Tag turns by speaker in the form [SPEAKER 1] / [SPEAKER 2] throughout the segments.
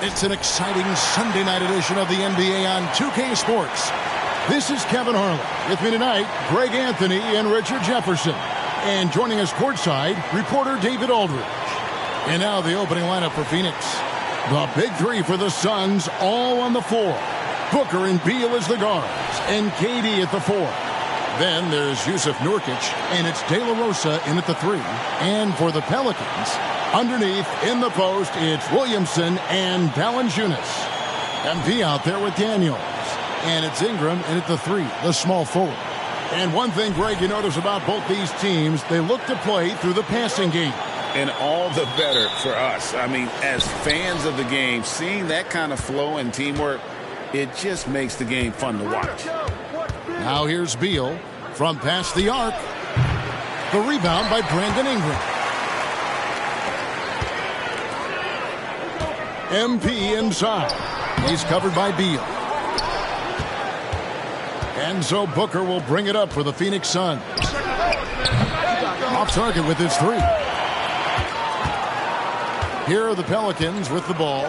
[SPEAKER 1] It's an exciting Sunday night edition of the NBA on 2K Sports. This is Kevin Harlan. With me tonight, Greg Anthony and Richard Jefferson. And joining us courtside, reporter David Aldridge. And now the opening lineup for Phoenix. The big three for the Suns, all on the floor. Booker and Beal as the guards, and KD at the 4. Then there's Yusuf Nurkic, and it's De La Rosa in at the 3. And for the Pelicans, underneath in the post, it's Williamson and Valanciunas. MP out there with Daniels. And it's Ingram in at the 3, the small forward. And one thing, Greg, you notice about both these teams, they look to play through the passing game.
[SPEAKER 2] And all the better for us. I mean, as fans of the game, seeing that kind of flow and teamwork, it just makes the game fun to watch.
[SPEAKER 1] Now here's Beal from past the arc. The rebound by Brandon Ingram. MP inside. He's covered by Beal. And so Booker will bring it up for the Phoenix Suns. Off target with his 3. Here are the Pelicans with the ball.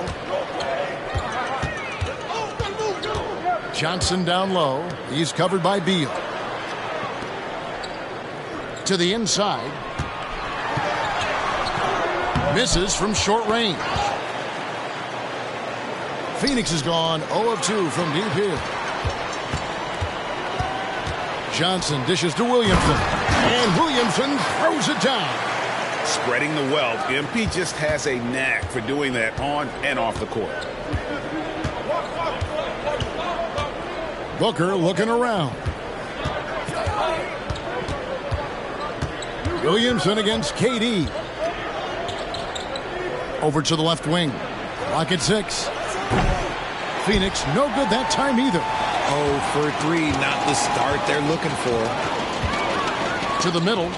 [SPEAKER 1] Johnson down low. He's covered by Beal. To the inside. Misses from short range. Phoenix has gone 0 of 2 from deep here. Johnson dishes to Williamson. And Williamson throws it down.
[SPEAKER 2] Spreading the wealth. MP just has a knack for doing that on and off the court.
[SPEAKER 1] Booker looking around. Williamson against KD. Over to the left wing. Clock at 6. Phoenix no good that time either.
[SPEAKER 3] 0 for 3, not the start they're looking for.
[SPEAKER 1] To the middle.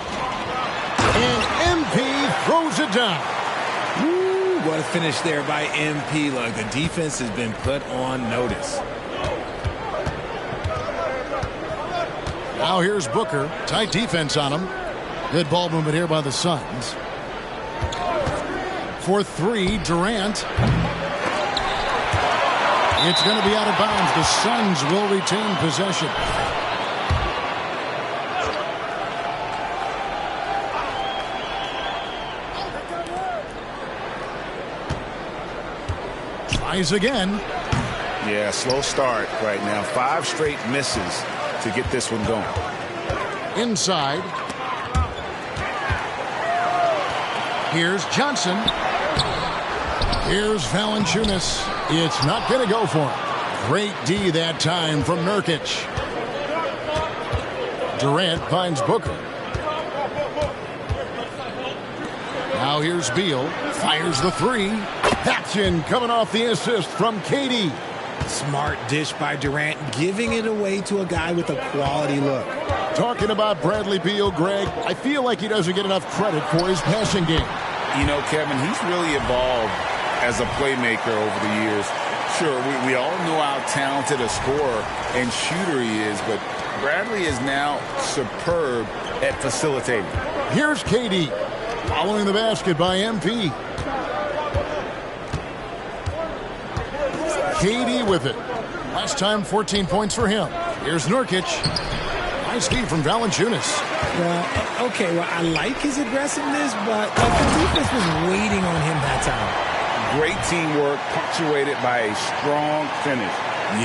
[SPEAKER 1] And MP throws it down.
[SPEAKER 3] Woo, what a finish there by MP. Look, the defense has been put on notice.
[SPEAKER 1] Now here's Booker. Tight defense on him. Good ball movement here by the Suns. For 3, Durant. It's going to be out of bounds. The Suns will retain possession. Tries again.
[SPEAKER 2] Yeah, slow start right now. 5 straight misses to get this one going.
[SPEAKER 1] Inside. Here's Johnson. Here's Valanciunas. It's not going to go for him. Great D that time from Nurkic. Durant finds Booker. Now here's Beal. Fires the 3. That's in, coming off the assist from KD.
[SPEAKER 3] Smart dish by Durant, giving it away to a guy with a quality look.
[SPEAKER 1] Talking about Bradley Beal, Greg, I feel like he doesn't get enough credit for his passing game.
[SPEAKER 2] You know, Kevin, he's really evolved as a playmaker over the years. Sure, we all know how talented a scorer and shooter he is, but Bradley is now superb at facilitating.
[SPEAKER 1] Here's KD, following the basket by MP. KD with it. Last time, 14 points for him. Here's Nurkic. Nice feed from Valanciunas.
[SPEAKER 3] Well, okay, I like his aggressiveness, but the defense was waiting on him that time.
[SPEAKER 2] Great teamwork, punctuated by a strong finish.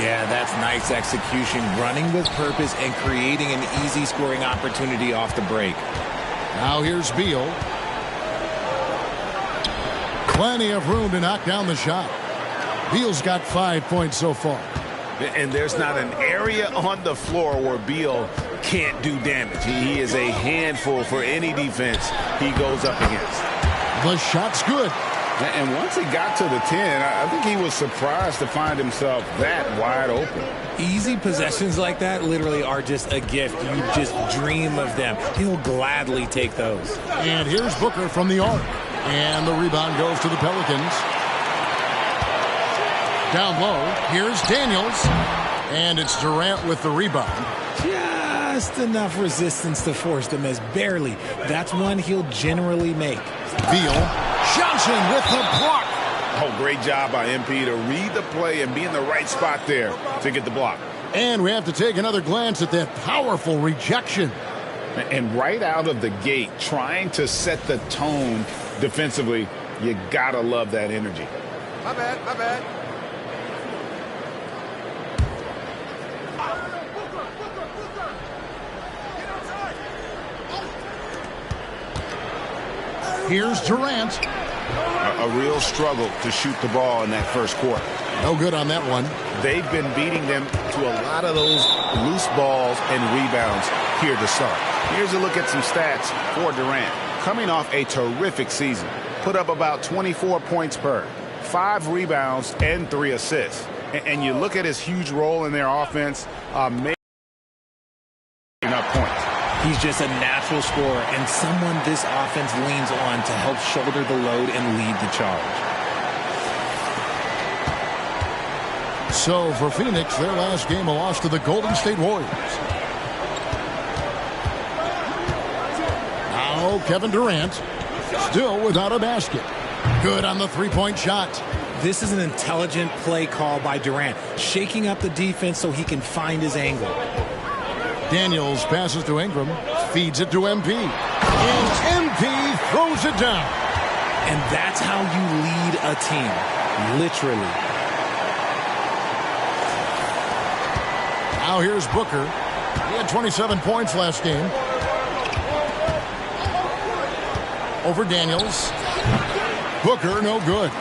[SPEAKER 3] Yeah, that's nice execution, running with purpose and creating an easy scoring opportunity off the break.
[SPEAKER 1] Now here's Beal. Plenty of room to knock down the shot. Beal's got 5 points so far.
[SPEAKER 2] And there's not an area on the floor where Beal can't do damage. He is a handful for any defense he goes up against.
[SPEAKER 1] The shot's good.
[SPEAKER 2] And once he got to the 10, I think he was surprised to find himself that wide open.
[SPEAKER 3] Easy possessions like that literally are just a gift. You just dream of them. He'll gladly take those.
[SPEAKER 1] And here's Booker from the arc. And the rebound goes to the Pelicans. Down low, here's Daniels. And it's Durant with the rebound.
[SPEAKER 3] Just enough resistance to force them as barely. That's one he'll generally make.
[SPEAKER 1] Beal. Johnson with the block.
[SPEAKER 2] Oh, great job by MP to read the play and be in the right spot there to get the block.
[SPEAKER 1] And we have to take another glance at that powerful rejection.
[SPEAKER 2] And right out of the gate, trying to set the tone defensively, you gotta love that energy.
[SPEAKER 4] My bad.
[SPEAKER 1] Here's Durant.
[SPEAKER 2] A real struggle to shoot the ball in that first quarter.
[SPEAKER 1] No good on that one.
[SPEAKER 2] They've been beating them to a lot of those loose balls and rebounds here to start. Here's a look at some stats for Durant. Coming off a terrific season, put up about 24 points per, 5 rebounds, and 3 assists. And you look at his huge role in their offense, making up points.
[SPEAKER 3] He's just a natural scorer and someone this offense leans on to help shoulder the load and lead the charge.
[SPEAKER 1] So for Phoenix, their last game a loss to the Golden State Warriors. Now Kevin Durant, still without a basket. Good on the three-point shot.
[SPEAKER 3] This is an intelligent play call by Durant, shaking up the defense so he can find his angle.
[SPEAKER 1] Daniels passes to Ingram, feeds it to MP. And MP throws it down.
[SPEAKER 3] And that's how you lead a team, literally.
[SPEAKER 1] Now here's Booker. He had 27 points last game. Over Daniels. Booker, no good.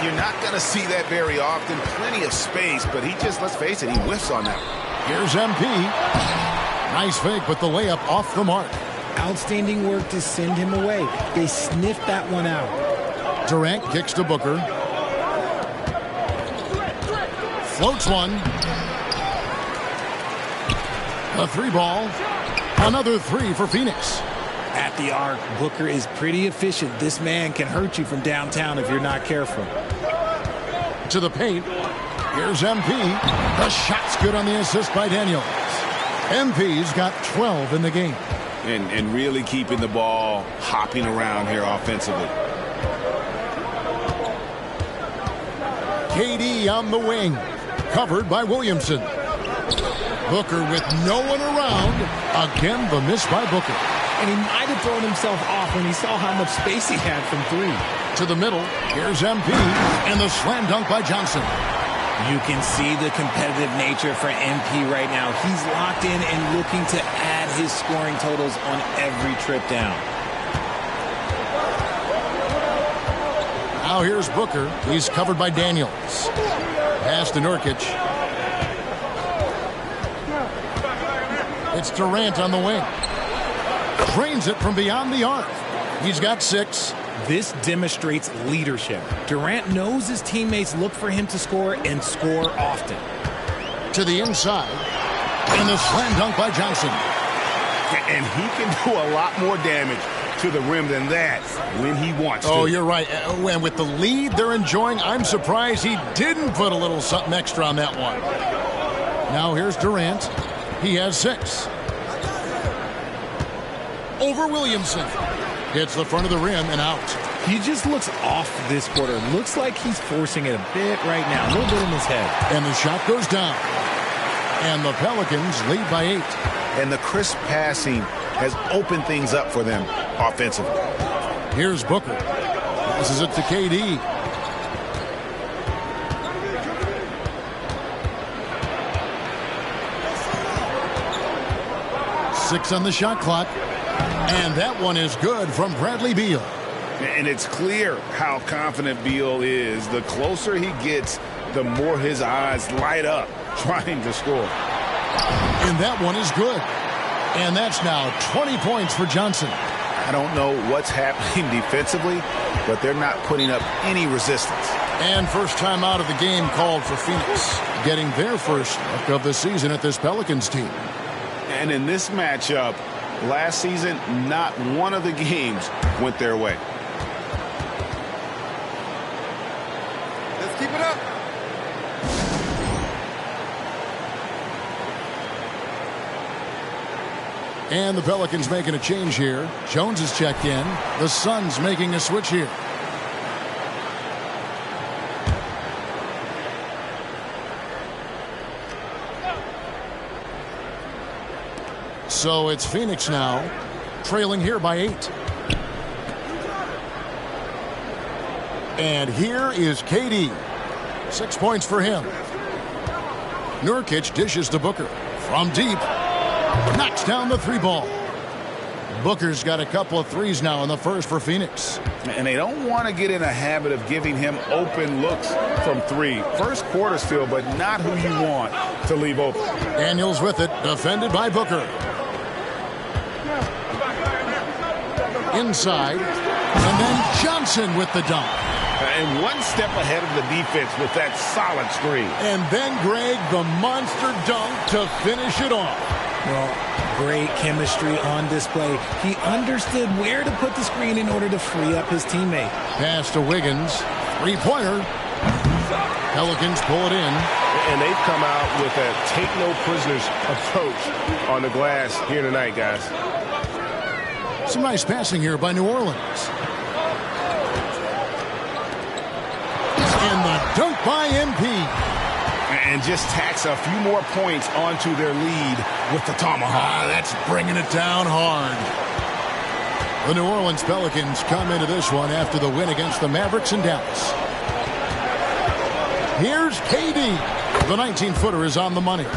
[SPEAKER 2] You're not going to see that very often. Plenty of space, but he just, let's face it, he whiffs on that.
[SPEAKER 1] Here's MP. Nice fake, but the layup off the mark.
[SPEAKER 3] Outstanding work to send him away. They sniffed that one out.
[SPEAKER 1] Durant kicks to Booker. Floats one. A 3-ball. Another 3 for Phoenix.
[SPEAKER 3] At the arc, Booker is pretty efficient. This man can hurt you from downtown if you're not careful.
[SPEAKER 1] To the paint. Here's MP. The shot's good on the assist by Daniels. MP's got 12 in the game.
[SPEAKER 2] And really keeping the ball hopping around here offensively.
[SPEAKER 1] KD on the wing. Covered by Williamson. Booker with no one around. Again, the miss by Booker.
[SPEAKER 3] And he might have thrown himself off when he saw how much space he had from 3.
[SPEAKER 1] To the middle. Here's MP. And the slam dunk by Johnson.
[SPEAKER 3] You can see the competitive nature for MP right now. He's locked in and looking to add his scoring totals on every trip down.
[SPEAKER 1] Now here's Booker. He's covered by Daniels. Pass to Nurkic. It's Durant on the wing. Drains it from beyond the arc. He's got 6.
[SPEAKER 3] This demonstrates leadership. Durant knows his teammates look for him to score and score often.
[SPEAKER 1] To the inside. And the slam dunk by Johnson.
[SPEAKER 2] And he can do a lot more damage to the rim than that when he wants to.
[SPEAKER 1] Oh, you're right. And with the lead they're enjoying, I'm surprised he didn't put a little something extra on that one. Now here's Durant. He has 6. Over Williamson. Hits the front of the rim and out.
[SPEAKER 3] He just looks off this quarter. Looks like he's forcing it a bit right now. A little bit in his head.
[SPEAKER 1] And the shot goes down. And the Pelicans lead by 8.
[SPEAKER 2] And the crisp passing has opened things up for them offensively.
[SPEAKER 1] Here's Booker. Passes it to KD. Six on the shot clock. And that one is good from Bradley Beal.
[SPEAKER 2] And it's clear how confident Beal is. The closer he gets, the more his eyes light up trying to score.
[SPEAKER 1] And that one is good. And that's now 20 points for Johnson.
[SPEAKER 2] I don't know what's happening defensively, but they're not putting up any resistance.
[SPEAKER 1] And first time out of the game called for Phoenix, getting their first look of the season at this Pelicans team.
[SPEAKER 2] And in this matchup, last season, not one of the games went their way.
[SPEAKER 4] Let's keep it up.
[SPEAKER 1] And the Pelicans making a change here. Jones is checked in. The Suns making a switch here. So it's Phoenix now, trailing here by 8. And here is KD. 6 points for him. Nurkic dishes to Booker. From deep. Knocks down the 3-ball. Booker's got a couple of threes now in the first for Phoenix.
[SPEAKER 2] And they don't want to get in a habit of giving him open looks from 3. First quarter still, but not who you want to leave open.
[SPEAKER 1] Daniels with it, defended by Booker. Inside. And then Johnson with the dunk.
[SPEAKER 2] And one step ahead of the defense with that solid screen.
[SPEAKER 1] And then Greg, the monster dunk to finish it off.
[SPEAKER 3] Well, great chemistry on display. He understood where to put the screen in order to free up his teammate.
[SPEAKER 1] Pass to Wiggins. 3-pointer. Pelicans pull it in.
[SPEAKER 5] And they've come out with a take-no-prisoners approach on the glass here tonight, guys.
[SPEAKER 1] Some nice passing here by New Orleans. And the dunk by MP.
[SPEAKER 2] And just tacks a few more points onto their lead with the tomahawk.
[SPEAKER 1] That's bringing it down hard. The New Orleans Pelicans come into this one after the win against the Mavericks in Dallas. Here's KD. The 19-footer is on the money.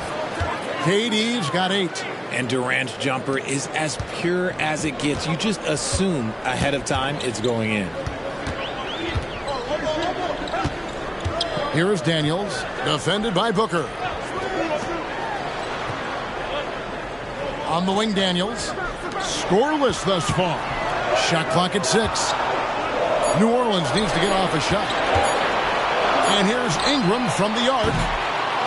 [SPEAKER 1] KD's got 8.
[SPEAKER 3] And Durant's jumper is as pure as it gets. You just assume ahead of time it's going in.
[SPEAKER 1] Here is Daniels, defended by Booker. On the wing, Daniels. Scoreless thus far. Shot clock at 6. New Orleans needs to get off a shot. And here's Ingram from the arc.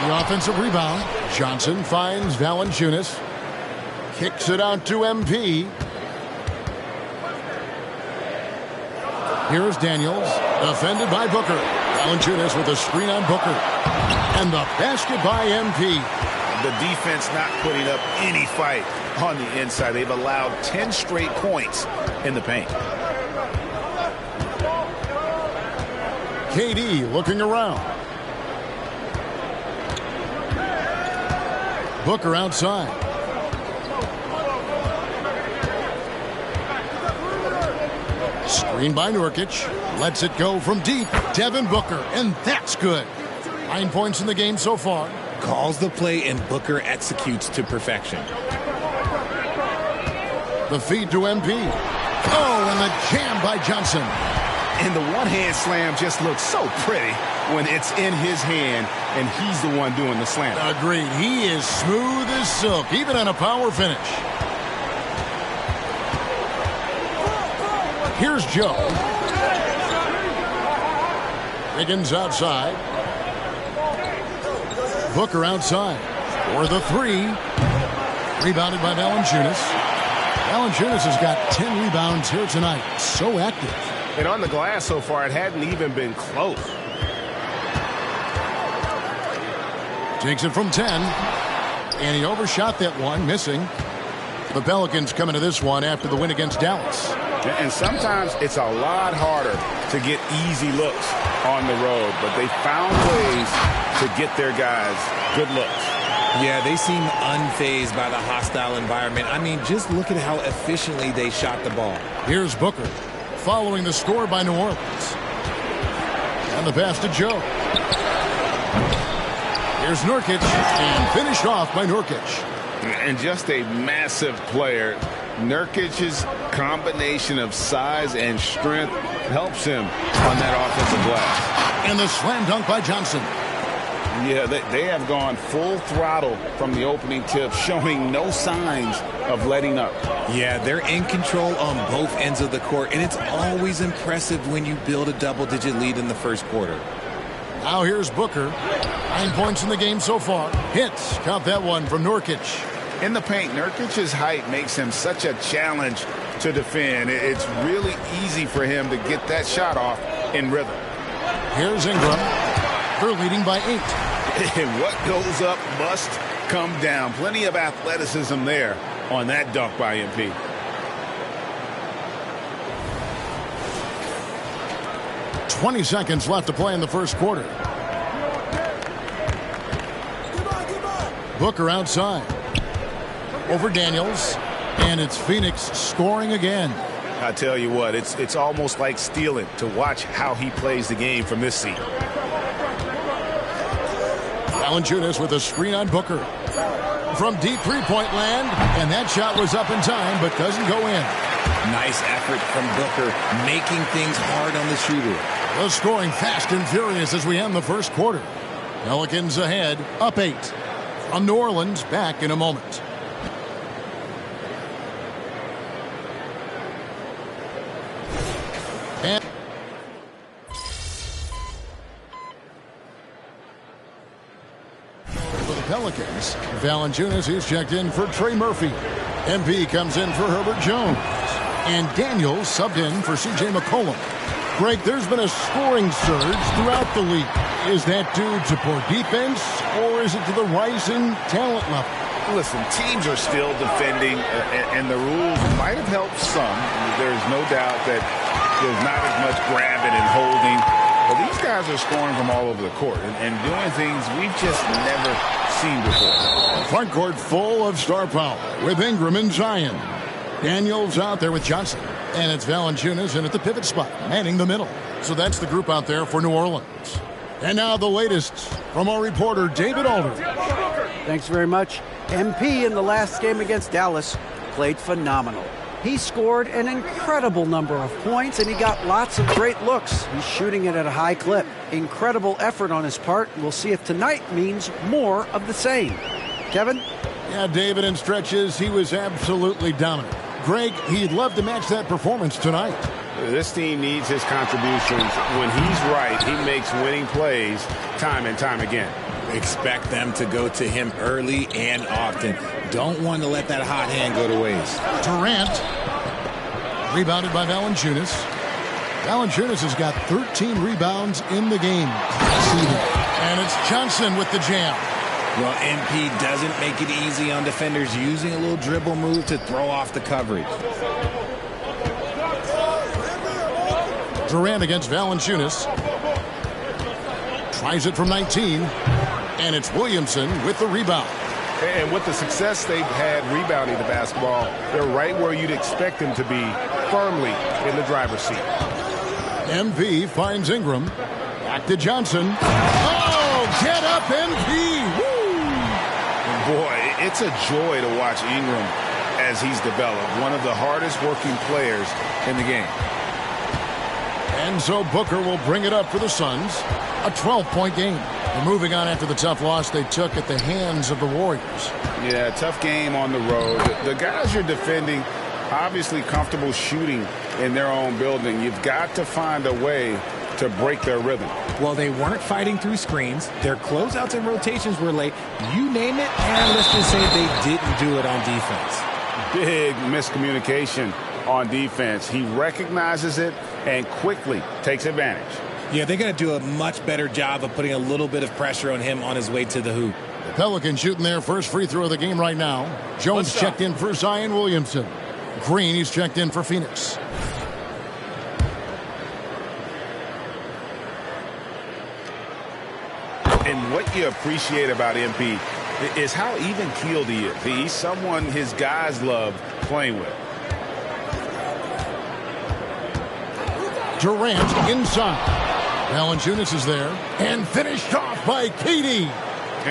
[SPEAKER 1] The offensive rebound. Johnson finds Valanciunas. Kicks it out to MP. Here's Daniels, defended by Booker. Valanciunas with a screen on Booker. And the basket by MP.
[SPEAKER 2] The defense not putting up any fight on the inside. They've allowed 10 straight points in the paint.
[SPEAKER 1] KD looking around. Booker outside. Screen by Nurkic. Lets it go from deep. Devin Booker, and that's good. 9 points in the game so far.
[SPEAKER 3] Calls the play, and Booker executes to perfection.
[SPEAKER 1] The feed to MP. Oh, and the jam by Johnson.
[SPEAKER 2] And the one-hand slam just looks so pretty when it's in his hand, and he's the one doing the slam.
[SPEAKER 1] Agreed. He is smooth as silk, even on a power finish. Here's Joe. Wiggins outside. Booker outside for the 3. Rebounded by Valanciunas. Valanciunas has got 10 rebounds here tonight. So active.
[SPEAKER 5] And on the glass so far, it hadn't even been close.
[SPEAKER 1] Takes it from 10. And he overshot that one, missing. The Pelicans come into this one after the win against Dallas.
[SPEAKER 2] And sometimes it's a lot harder to get easy looks on the road, but they found ways to get their guys good looks.
[SPEAKER 3] Yeah, they seem unfazed by the hostile environment. I mean, just look at how efficiently they shot the ball.
[SPEAKER 1] Here's Booker, following the score by New Orleans. And the pass to Joe. Here's Nurkic, and finished off by Nurkic.
[SPEAKER 2] And just a massive player. Nurkic's combination of size and strength helps him on that offensive glass.
[SPEAKER 1] And the slam dunk by Johnson.
[SPEAKER 2] Yeah, they have gone full throttle from the opening tip, showing no signs of letting up.
[SPEAKER 3] Yeah, they're in control on both ends of the court, and it's always impressive when you build a double-digit lead in the first quarter.
[SPEAKER 1] Now here's Booker. 9 points in the game so far. Hits. Count that one from Nurkic.
[SPEAKER 2] In the paint, Nurkic's height makes him such a challenge to defend. It's really easy for him to get that shot off in rhythm.
[SPEAKER 1] Here's Ingram. They're leading by 8.
[SPEAKER 2] And what goes up must come down. Plenty of athleticism there on that dunk by MP.
[SPEAKER 1] "20 seconds left to play in the first quarter. Booker outside. over Daniels. And it's Phoenix scoring again.
[SPEAKER 5] I tell you what, it's almost like stealing to watch how he plays the game from this seat.
[SPEAKER 1] Valanciunas with a screen on Booker. From deep three-point land, and that shot was up in time, but doesn't go in.
[SPEAKER 3] Nice effort from Booker, making things hard on the shooter.
[SPEAKER 1] The scoring fast and furious as we end the first quarter. Pelicans ahead, up 8. From New Orleans, back in a moment. And for the Pelicans, Valanciunas is checked in for Trey Murphy. MP comes in for Herbert Jones. And Daniels subbed in for C.J. McCollum. Greg, there's been a scoring surge throughout the league. Is that due to poor defense, or is it to the rising talent level?
[SPEAKER 2] Listen, teams are still defending, and the rules might have helped some. There's no doubt that there's not as much grabbing and holding. But these guys are scoring from all over the court and doing things we've just never seen before.
[SPEAKER 1] The front court full of star power with Ingram and Zion. Daniels out there with Johnson. And it's Valanciunas in at the pivot spot, manning the middle. So that's the group out there for New Orleans. And now the latest from our reporter, David Alder.
[SPEAKER 6] Thanks very much. MP in the last game against Dallas played phenomenal. He scored an incredible number of points, and he got lots of great looks. He's shooting it at a high clip. Incredible effort on his part. We'll see if tonight means more of the same. Kevin?
[SPEAKER 1] Yeah, David, in stretches, he was absolutely dominant. Greg, he'd love to match that performance tonight.
[SPEAKER 5] This team needs his contributions. When he's right, he makes winning plays time and time again.
[SPEAKER 3] Expect them to go to him early and often. Don't want to let that hot hand go to waste.
[SPEAKER 1] Durant, rebounded by Valanciunas. Valanciunas has got 13 rebounds in the game. And it's Johnson with the jam.
[SPEAKER 3] Well, MP doesn't make it easy on defenders, using a little dribble move to throw off the coverage.
[SPEAKER 1] Durant against Valanciunas. Tries it from 19. And it's Williamson with the rebound.
[SPEAKER 5] And with the success they've had rebounding the basketball, they're right where you'd expect them to be, firmly in the driver's seat.
[SPEAKER 1] MP finds Ingram. Back to Johnson. Oh, get up, MP! Woo!
[SPEAKER 2] Boy, it's a joy to watch Ingram as he's developed. One of the hardest working players in the game.
[SPEAKER 1] And so Booker will bring it up for the Suns. A 12-point game. They're moving on after the tough loss they took at the hands of the Warriors.
[SPEAKER 2] Yeah, tough game on the road. The guys you're defending, obviously comfortable shooting in their own building. You've got to find a way to break their rhythm.
[SPEAKER 3] Well, they weren't fighting through screens. Their closeouts and rotations were late. You name it, and let's just say they didn't do it on defense.
[SPEAKER 2] Big miscommunication on defense. He recognizes it and quickly takes advantage.
[SPEAKER 3] Yeah, they're going to do a much better job of putting a little bit of pressure on him on his way to the hoop.
[SPEAKER 1] The Pelicans shooting their first free throw of the game right now. Jones checked in for Zion Williamson. Green, he's checked in for Phoenix.
[SPEAKER 2] And what you appreciate about MP is how even-keeled he is. He's someone his guys love playing with.
[SPEAKER 1] Durant inside. Valanciunas is there. And finished off by KD.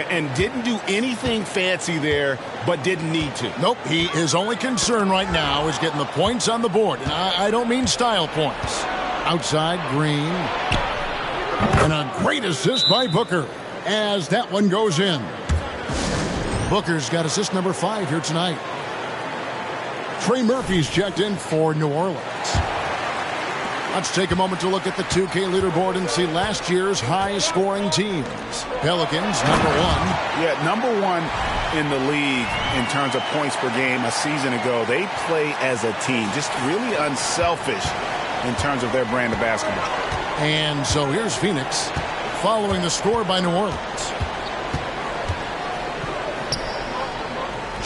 [SPEAKER 5] And didn't do anything fancy there, but didn't need to.
[SPEAKER 1] Nope, his only concern right now is getting the points on the board. And I don't mean style points. Outside, Green. And a great assist by Booker as that one goes in. Booker's got assist number 5 here tonight. Trey Murphy's checked in for New Orleans. Let's take a moment to look at the 2K leaderboard and see last year's high-scoring teams. Pelicans, number 1.
[SPEAKER 2] Yeah, number 1 in the league in terms of points per game a season ago. They play as a team, just really unselfish in terms of their brand of basketball.
[SPEAKER 1] And so here's Phoenix following the score by New Orleans.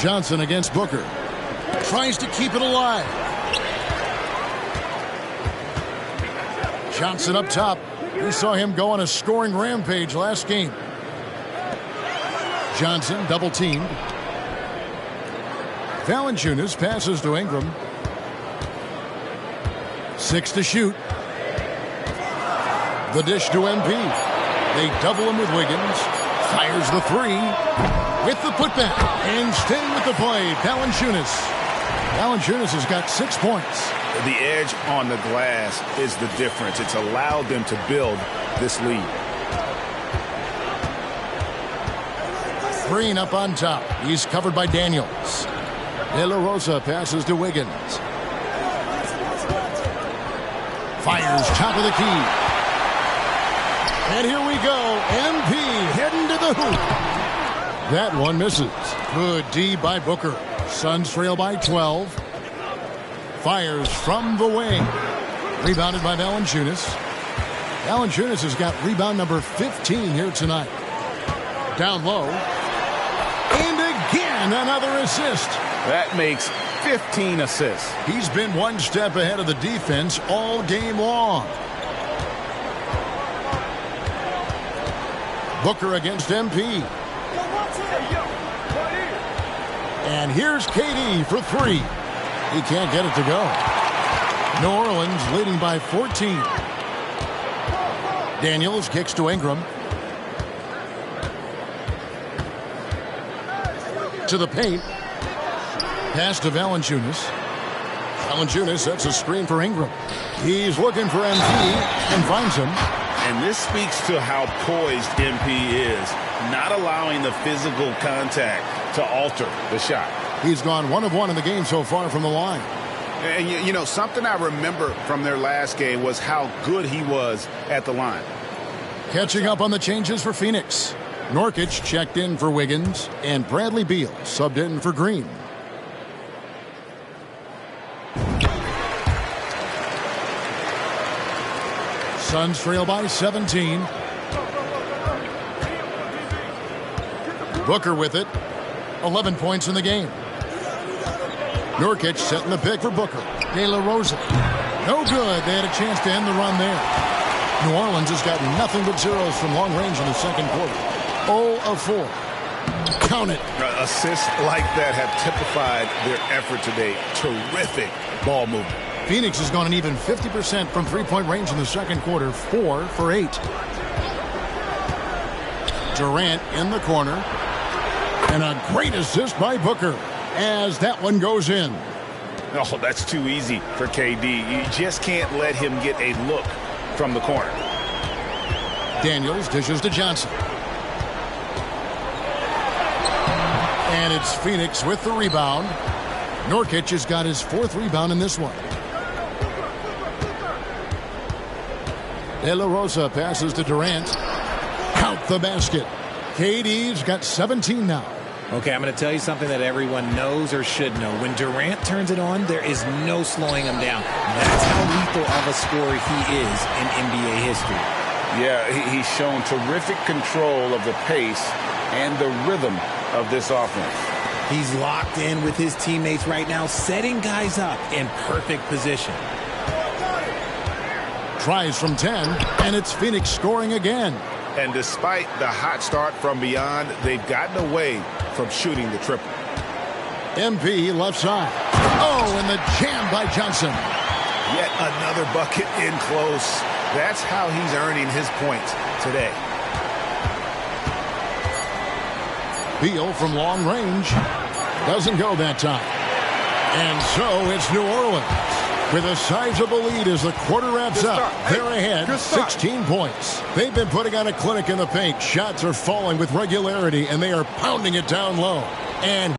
[SPEAKER 1] Johnson against Booker. Tries to keep it alive. Johnson up top. We saw him go on a scoring rampage last game. Johnson double teamed. Valanciunas passes to Ingram. 6 to shoot. The dish to MP. They double him with Wiggins. Fires the three. With the putback. And staying with the play, Valanciunas. Valanciunas has got 6 points.
[SPEAKER 5] The edge on the glass is the difference. It's allowed them to build this lead.
[SPEAKER 1] Green up on top. He's covered by Daniels. De La Rosa passes to Wiggins. Fires top of the key. And here we go. MP heading to the hoop. That one misses. Good D by Booker. Suns trail by 12. Fires from the wing. Rebounded by Valanciunas. Valanciunas has got rebound number 15 here tonight. Down low. And again, another assist.
[SPEAKER 5] That makes 15 assists.
[SPEAKER 1] He's been one step ahead of the defense all game long. Booker against MP. And here's KD for 3. He can't get it to go. New Orleans leading by 14. Daniels kicks to Ingram. To the paint. Pass to Valanciunas. Valanciunas sets a screen for Ingram. He's looking for MP and finds him.
[SPEAKER 5] And this speaks to how poised MP is, not allowing the physical contact to alter the shot.
[SPEAKER 1] He's gone 1 of 1 in the game so far from the line.
[SPEAKER 5] And, you know, something I remember from their last game was how good he was at the line.
[SPEAKER 1] Catching up on the changes for Phoenix. Nurkic checked in for Wiggins, and Bradley Beal subbed in for Green. Suns trail by 17. Booker with it. 11 points in the game. Nurkic setting the pick for Booker. De La Rosa. No good. They had a chance to end the run there. New Orleans has got nothing but zeros from long range in the second quarter. 0 of 4. Count it.
[SPEAKER 5] Assists like that have typified their effort today. Terrific ball movement.
[SPEAKER 1] Phoenix has gone an even 50% from three-point range in the second quarter. 4 for 8. Durant in the corner. And a great assist by Booker as that one goes in.
[SPEAKER 5] Oh, that's too easy for KD. You just can't let him get a look from the corner.
[SPEAKER 1] Daniels dishes to Johnson. And it's Phoenix with the rebound. Nurkic has got his 4th rebound in this one. De La Rosa passes to Durant. Count the basket. KD's got 17 now.
[SPEAKER 3] Okay, I'm going to tell you something that everyone knows or should know. When Durant turns it on, there is no slowing him down. That's how lethal of a scorer he is in NBA history.
[SPEAKER 2] Yeah, he's shown terrific control of the pace and the rhythm of this offense.
[SPEAKER 3] He's locked in with his teammates right now, setting guys up in perfect position.
[SPEAKER 1] Tries from 10, and it's Phoenix scoring again.
[SPEAKER 5] And despite the hot start from beyond, they've gotten away from shooting the triple.
[SPEAKER 1] MP left side. Oh, and the jam by Johnson.
[SPEAKER 5] Yet another bucket in close. That's how he's earning his points today.
[SPEAKER 1] Beal from long range. Doesn't go that time. And so it's New Orleans with a sizable lead as the quarter wraps up. They're ahead 16 points. They've been putting on a clinic in the paint. Shots are falling with regularity, and they are pounding it down low. And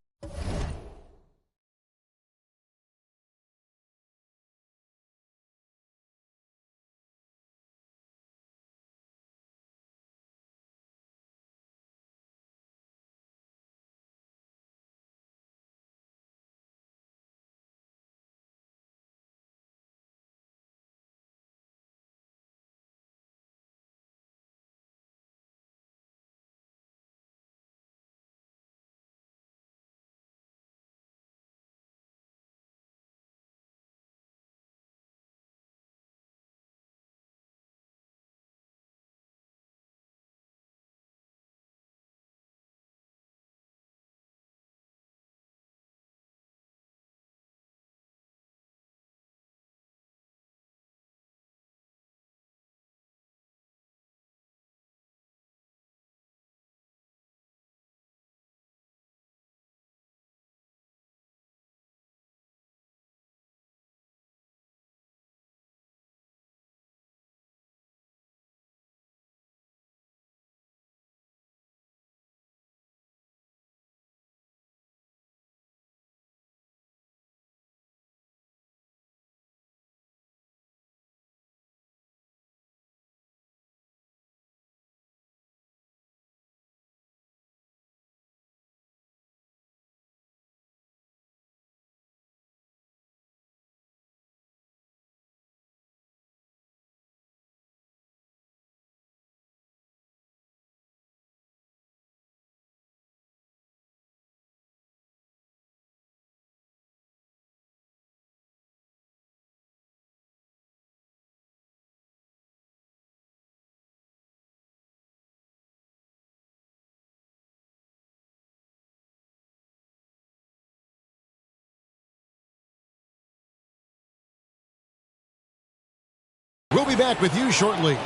[SPEAKER 1] be back with you shortly.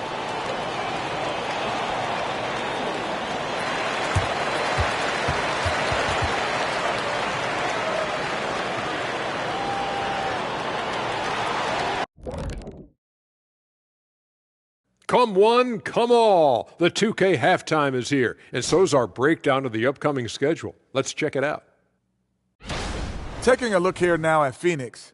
[SPEAKER 7] Come one, come all. The 2K halftime is here, and so's our breakdown of the upcoming schedule. Let's check it out.
[SPEAKER 8] Taking a look here now at Phoenix.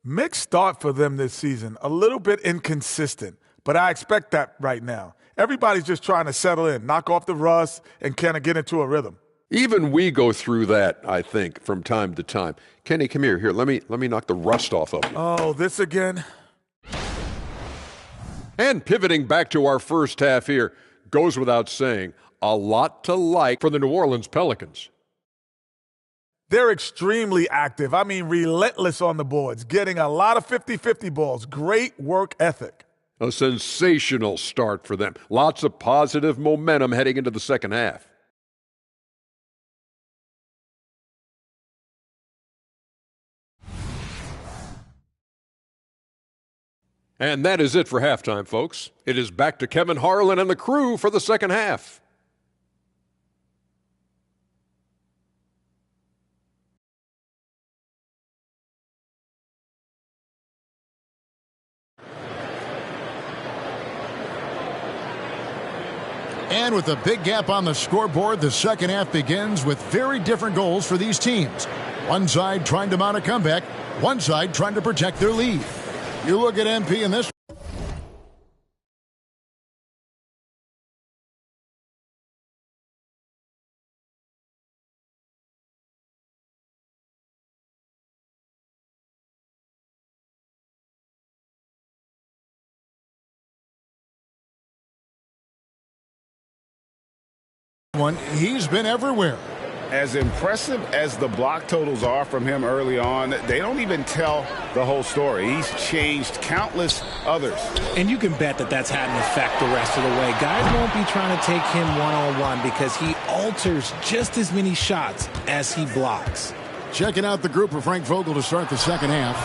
[SPEAKER 8] Mixed start for them this season. A little bit inconsistent, but I expect that right now. Everybody's just trying to settle in, knock off the rust, and kind of get into a rhythm.
[SPEAKER 7] Even we go through that, I think, from time to time. Kenny, come here. Here, let me knock the rust off of you.
[SPEAKER 8] Oh, this again?
[SPEAKER 7] And pivoting back to our first half here, goes without saying, a lot to like for the New Orleans Pelicans.
[SPEAKER 8] They're extremely active. I mean, relentless on the boards, getting a lot of 50-50 balls. Great work ethic.
[SPEAKER 7] A sensational start for them. Lots of positive momentum heading into the second half. And that is it for halftime, folks. It is back to Kevin Harlan and the crew for the second half.
[SPEAKER 1] And with a big gap on the scoreboard, the second half begins with very different goals for these teams. One side trying to mount a comeback, one side trying to protect their lead. You look at MP in this. He's been everywhere.
[SPEAKER 2] As impressive as the block totals are from him early on, they don't even tell the whole story. He's changed countless others.
[SPEAKER 3] And you can bet that that's had an effect the rest of the way. Guys won't be trying to take him one-on-one because he alters just as many shots as he blocks.
[SPEAKER 1] Checking out the group for Frank Vogel to start the second half.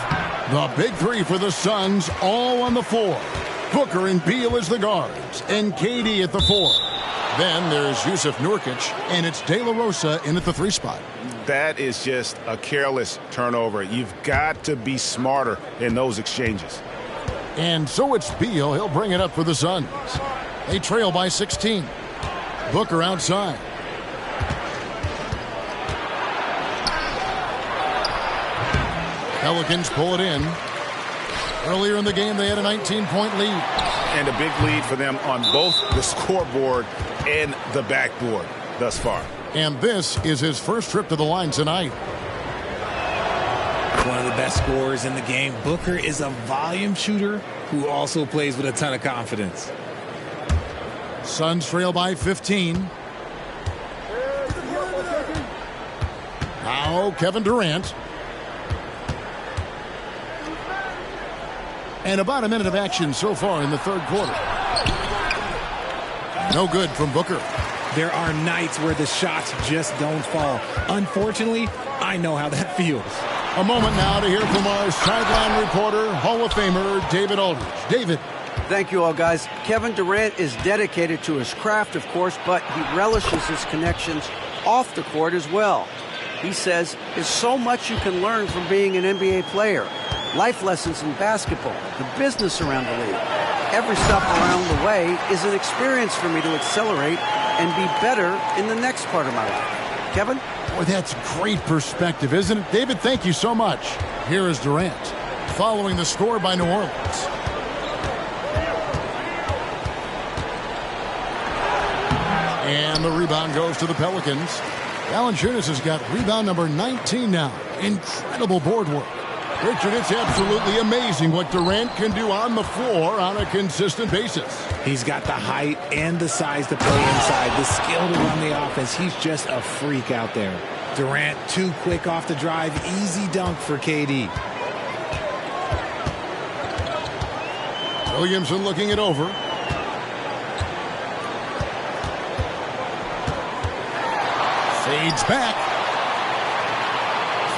[SPEAKER 1] The big three for the Suns, all on the floor. Booker and Beal as the guards, and KD at the four. Then there's Yusuf Nurkic, and it's De La Rosa in at the three spot.
[SPEAKER 2] That is just a careless turnover. You've got to be smarter in those exchanges.
[SPEAKER 1] And so it's Beal. He'll bring it up for the Suns. They trail by 16. Booker outside. Pelicans pull it in. Earlier in the game, they had a 19-point lead.
[SPEAKER 2] And a big lead for them on both the scoreboard and the backboard thus far.
[SPEAKER 1] And this is his first trip to the line tonight.
[SPEAKER 3] One of the best scorers in the game. Booker is a volume shooter who also plays with a ton of confidence.
[SPEAKER 1] Suns trail by 15. Now Kevin Durant. And about a minute of action so far in the third quarter. No good from Booker.
[SPEAKER 3] There are nights where the shots just don't fall. Unfortunately, I know how that feels.
[SPEAKER 1] A moment now to hear from our sideline reporter, Hall of Famer David Aldridge. David.
[SPEAKER 6] Thank you all, guys. Kevin Durant is dedicated to his craft, of course, but he relishes his connections off the court as well. He says there's so much you can learn from being an NBA player. Life lessons in basketball, the business around the league. Every stop around the way is an experience for me to accelerate and be better in the next part of my life. Kevin?
[SPEAKER 1] Boy, that's great perspective, isn't it? David, thank you so much. Here is Durant, following the score by New Orleans. And the rebound goes to the Pelicans. Valanciunas has got rebound number 19 now. Incredible board work. Richard, it's absolutely amazing what Durant can do on the floor on a consistent basis.
[SPEAKER 3] He's got the height and the size to play inside, the skill to run the offense. He's just a freak out there. Durant too quick off the drive. Easy dunk for KD.
[SPEAKER 1] Williamson looking it over. Fades back.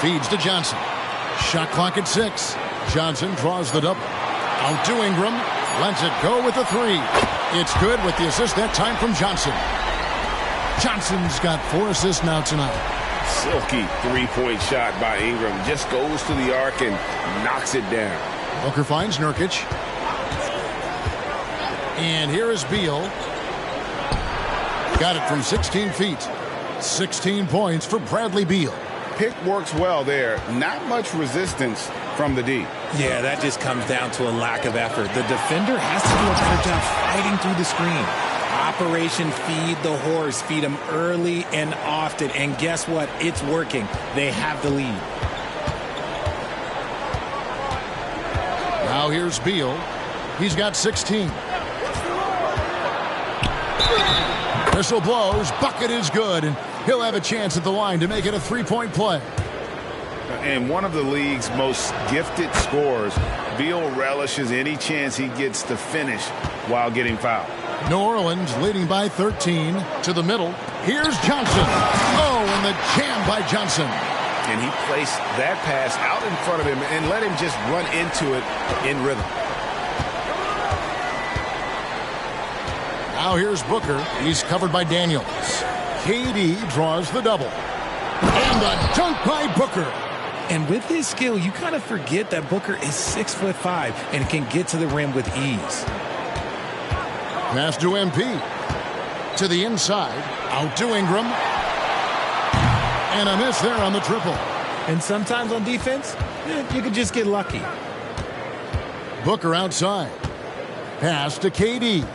[SPEAKER 1] Feeds to Johnson. Shot clock at 6. Johnson draws the double. Out to Ingram. Lets it go with the three. It's good with the assist that time from Johnson. Johnson's got 4 assists now tonight.
[SPEAKER 5] Silky three-point shot by Ingram. Just goes to the arc and knocks it down.
[SPEAKER 1] Booker finds Nurkic. And here is Beal. Got it from 16 feet. 16 points for Bradley Beal.
[SPEAKER 2] Pick works well there. Not much resistance from the D.
[SPEAKER 3] Yeah, that just comes down to a lack of effort. The defender has to do a better job fighting through the screen. Operation Feed the Horse. Feed him early and often. And guess what? It's working. They have the lead.
[SPEAKER 1] Now here's Beal. He's got 16. Whistle blows. Bucket is good. And he'll have a chance at the line to make it a three-point play.
[SPEAKER 2] And one of the league's most gifted scorers, Beal relishes any chance he gets to finish while getting fouled.
[SPEAKER 1] New Orleans leading by 13 to the middle. Here's Johnson. Oh, and the jam by Johnson.
[SPEAKER 5] And he placed that pass out in front of him and let him just run into it in rhythm.
[SPEAKER 1] Now here's Booker. He's covered by Daniels. KD draws the double. And the dunk by Booker.
[SPEAKER 3] And with his skill, you kind of forget that Booker is 6'5" and can get to the rim with ease.
[SPEAKER 1] Pass to MP. To the inside. Out to Ingram. And a miss there on the triple.
[SPEAKER 3] And sometimes on defense, you could just get lucky.
[SPEAKER 1] Booker outside. Pass to KD.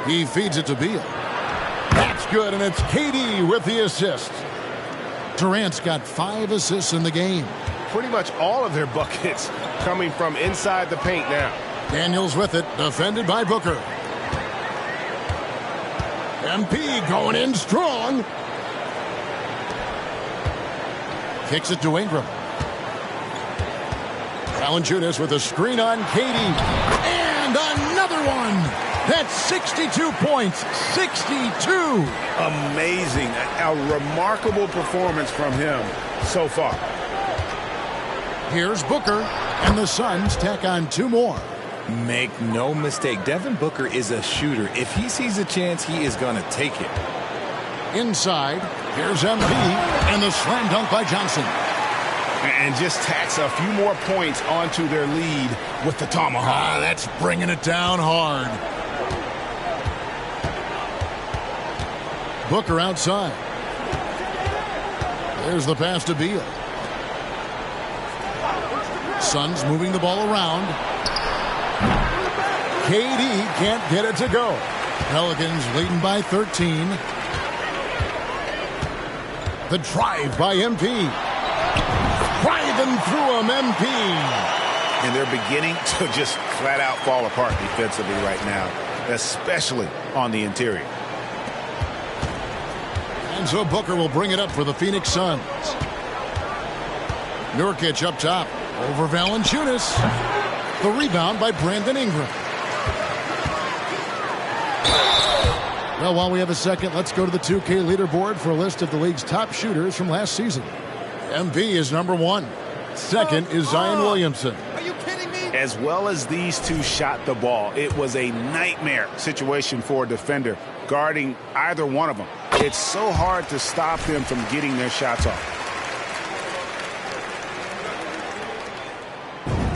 [SPEAKER 1] He feeds it to Beal. That's good, and it's KD with the assist. Durant's got 5 assists in the game.
[SPEAKER 5] Pretty much all of their buckets coming from inside the paint now.
[SPEAKER 1] Daniels with it, defended by Booker. MP going in strong. Kicks it to Ingram. Valanciunas with a screen on KD. And another one. That's 62 points. 62.
[SPEAKER 5] Amazing. A remarkable performance from him so far.
[SPEAKER 1] Here's Booker, and the Suns tack on 2 more.
[SPEAKER 3] Make no mistake, Devin Booker is a shooter. If he sees a chance, he is going to take it.
[SPEAKER 1] Inside, here's MP, and the slam dunk by Johnson.
[SPEAKER 5] And just tacks a few more points onto their lead with the tomahawk.
[SPEAKER 1] That's bringing it down hard. Booker outside. There's the pass to Beal. Suns moving the ball around. KD can't get it to go. Pelicans leading by 13. The drive by MP. Driving through him, MP.
[SPEAKER 5] And they're beginning to just flat out fall apart defensively right now, especially on the interior.
[SPEAKER 1] And so Booker will bring it up for the Phoenix Suns. Nurkic up top. Over Valanciunas. The rebound by Brandon Ingram. Well, while we have a second, let's go to the 2K leaderboard for a list of the league's top shooters from last season. MP is number 1. Second is Zion Williamson.
[SPEAKER 4] Are you kidding me?
[SPEAKER 5] As well as these two shot the ball, it was a nightmare situation for a defender guarding either one of them. It's so hard to stop them from getting their shots off.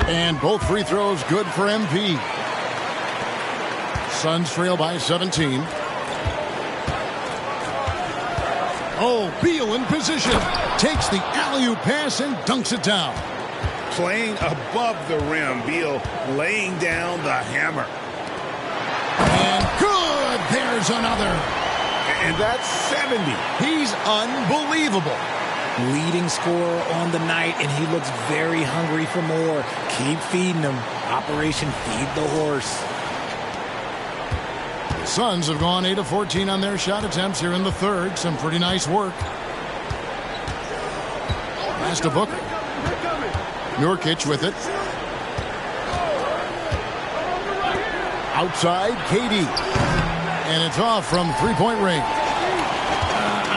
[SPEAKER 1] And both free throws good for MP. Suns trail by 17. Oh, Beal in position. Takes the alley-oop pass and dunks it down.
[SPEAKER 5] Playing above the rim, Beal laying down the hammer.
[SPEAKER 1] And good! There's another.
[SPEAKER 5] And that's 70.
[SPEAKER 1] He's unbelievable.
[SPEAKER 3] Leading scorer on the night, and he looks very hungry for more. Keep feeding him. Operation Feed the Horse.
[SPEAKER 1] The Suns have gone 8 of 14 on their shot attempts here in the third. Some pretty nice work. Pass to Booker. Nurkic with it. Outside, KD. And it's off from three-point range.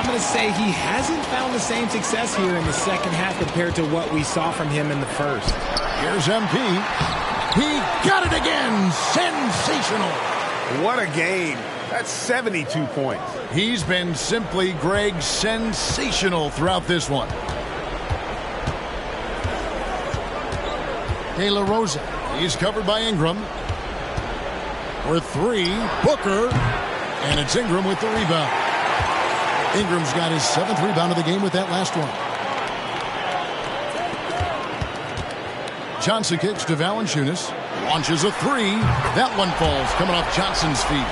[SPEAKER 3] I'm going to say he hasn't found the same success here in the second half compared to what we saw from him in the first.
[SPEAKER 1] Here's MP. He got it again. Sensational.
[SPEAKER 5] What a game. That's 72 points.
[SPEAKER 1] He's been simply, Greg, sensational throughout this one. De La Rosa. He's covered by Ingram. For three, Booker. And it's Ingram with the rebound. Ingram's got his 7th rebound of the game with that last one. Johnson kicks to Valanciunas. Launches a three. That one falls, coming off Johnson's feet.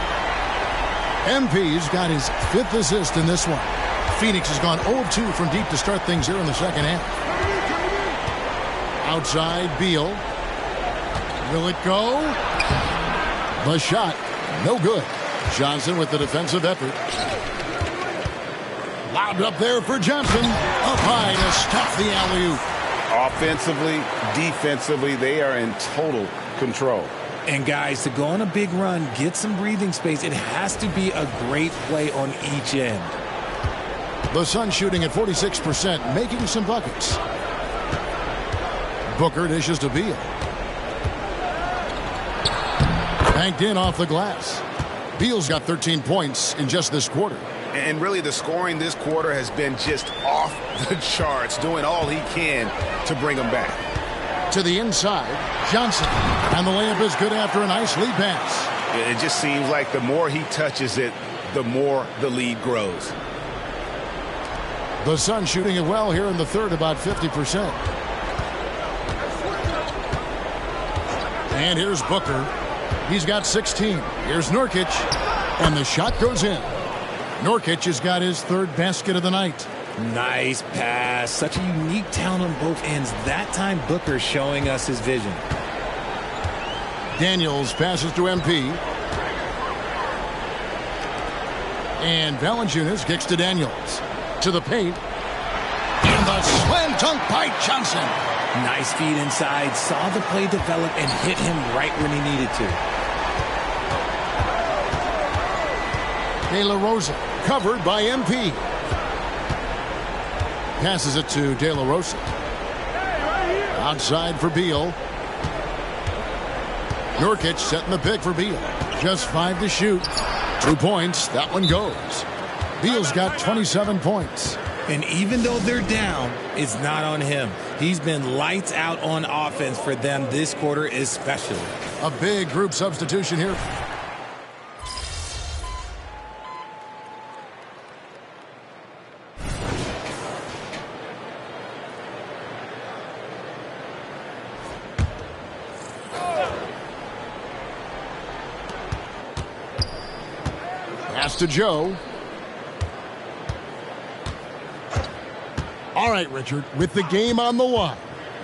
[SPEAKER 1] MP's got his 5th assist in this one. Phoenix has gone 0 of 2 from deep to start things here in the second half. Outside, Beal. Will it go? The shot, no good. Johnson with the defensive effort. Lobbed up there for Johnson. Up high to stop the alley-oop.
[SPEAKER 5] Offensively, defensively, they are in total control.
[SPEAKER 3] And guys, to go on a big run, get some breathing space, it has to be a great play on each end.
[SPEAKER 1] The Suns shooting at 46%, making some buckets. Booker dishes to Beal. Banked in off the glass. Beal's got 13 points in just this quarter.
[SPEAKER 5] And really the scoring this quarter has been just off the charts, doing all he can to bring them back.
[SPEAKER 1] To the inside, Johnson. And the layup is good after a nice lead pass.
[SPEAKER 5] It just seems like the more he touches it, the more the lead grows.
[SPEAKER 1] The Suns shooting it well here in the third, about 50%. And here's Booker. He's got 16. Here's Nurkic. And the shot goes in. Nurkic has got his 3rd basket of the night.
[SPEAKER 3] Nice pass. Such a unique talent on both ends. That time, Booker showing us his vision.
[SPEAKER 1] Daniels passes to MP. And Valanciunas kicks to Daniels. To the paint. And the slam dunk by Johnson.
[SPEAKER 3] Nice feed inside. Saw the play develop and hit him right when he needed to.
[SPEAKER 1] De La Rosa covered by MP. Passes it to De La Rosa. Outside for Beal. Nurkic setting the pick for Beal. Just 5 to shoot. 2 points. That one goes. Beal's got 27 points.
[SPEAKER 3] And even though they're down, it's not on him. He's been lights out on offense for them this quarter especially.
[SPEAKER 1] A big group substitution here. Pass to Joe. All right, Richard, with the game on the line,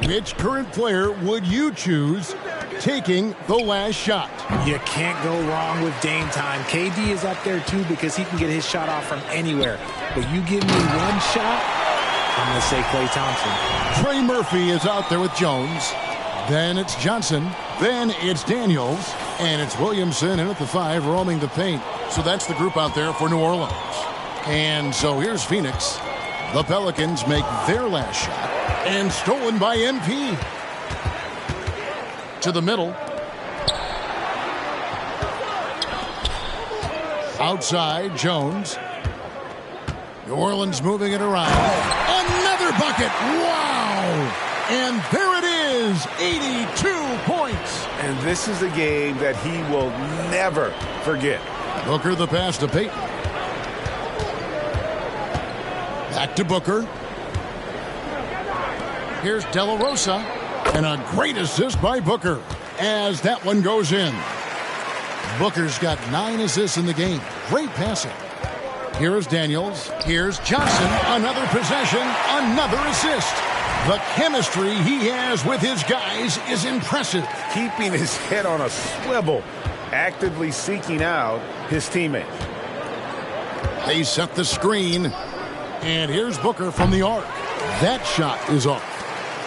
[SPEAKER 1] which current player would you choose taking the last shot?
[SPEAKER 3] You can't go wrong with Dame time. KD is up there, too, because he can get his shot off from anywhere. But you give me one shot, I'm going to say Klay Thompson.
[SPEAKER 1] Trey Murphy is out there with Jones. Then it's Johnson. Then it's Daniels. And it's Williamson in at the 5, roaming the paint. So that's the group out there for New Orleans. And so here's Phoenix. The Pelicans make their last shot. And stolen by MP. To the middle. Outside, Jones. New Orleans moving it around. Another bucket. Wow. And there it is. 82 points.
[SPEAKER 5] And this is a game that he will never forget.
[SPEAKER 1] Booker the pass to Payton. Back to Booker. Here's De La Rosa. And a great assist by Booker as that one goes in. Booker's got 9 assists in the game. Great passing. Here's Daniels. Here's Johnson. Another possession. Another assist. The chemistry he has with his guys is impressive.
[SPEAKER 5] Keeping his head on a swivel. Actively seeking out his teammates.
[SPEAKER 1] They set the screen. And here's Booker from the arc. That shot is off.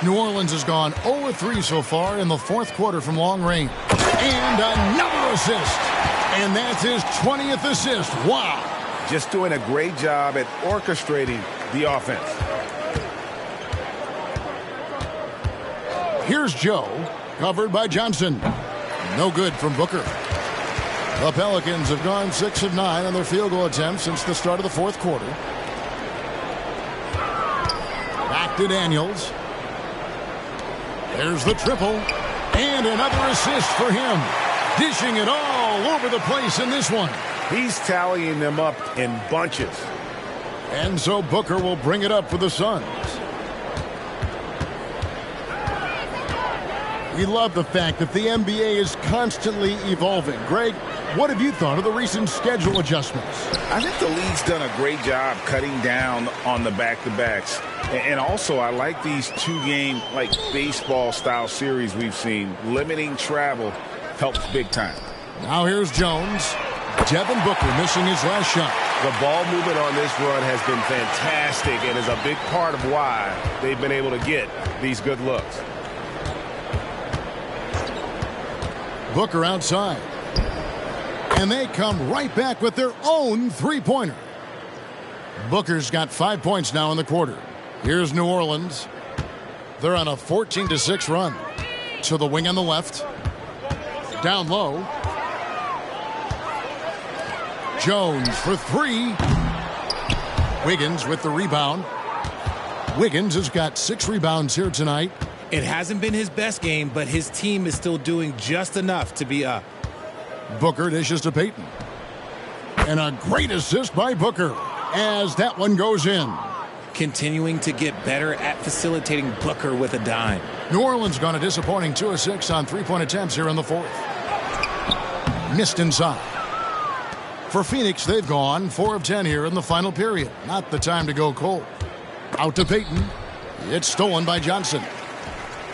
[SPEAKER 1] New Orleans has gone 0-3 so far in the 4th quarter from long range. And another assist. And that's his 20th assist. Wow.
[SPEAKER 5] just doing a great job at orchestrating the offense.
[SPEAKER 1] Here's Joe, covered by Johnson. No good from Booker. The Pelicans have gone 6 of 9 on their field goal attempts since the start of the fourth quarter. Back to Daniels. There's the triple. And another assist for him. Dishing it all over the place in this one.
[SPEAKER 5] He's tallying them up in bunches.
[SPEAKER 1] And so Booker will bring it up for the Suns. We love the fact that the NBA is constantly evolving. Greg, what have you thought of the recent schedule adjustments?
[SPEAKER 2] I think the league's done a great job cutting down on the back-to-backs. And also, I like these two-game, like baseball-style series we've seen. Limiting travel helps big time.
[SPEAKER 1] Now here's Jones. Devin Booker missing his last shot.
[SPEAKER 5] The ball movement on this run has been fantastic and is a big part of why they've been able to get these good looks.
[SPEAKER 1] Booker outside. And they come right back with their own three-pointer. Booker's got 5 points now in the quarter. Here's New Orleans. They're on a 14-6 run. To the wing on the left. Down low. Jones for three. Wiggins with the rebound. Wiggins has got 6 rebounds here tonight.
[SPEAKER 3] It hasn't been his best game, but his team is still doing just enough to be up.
[SPEAKER 1] Booker dishes to Payton. And a great assist by Booker as that one goes in.
[SPEAKER 3] Continuing to get better at facilitating Booker with a dime.
[SPEAKER 1] New Orleans gone a disappointing 2 of 6 on three-point attempts here in the fourth. Missed inside. For Phoenix, they've gone 4 of 10 here in the final period. Not the time to go cold. Out to Payton. It's stolen by Johnson.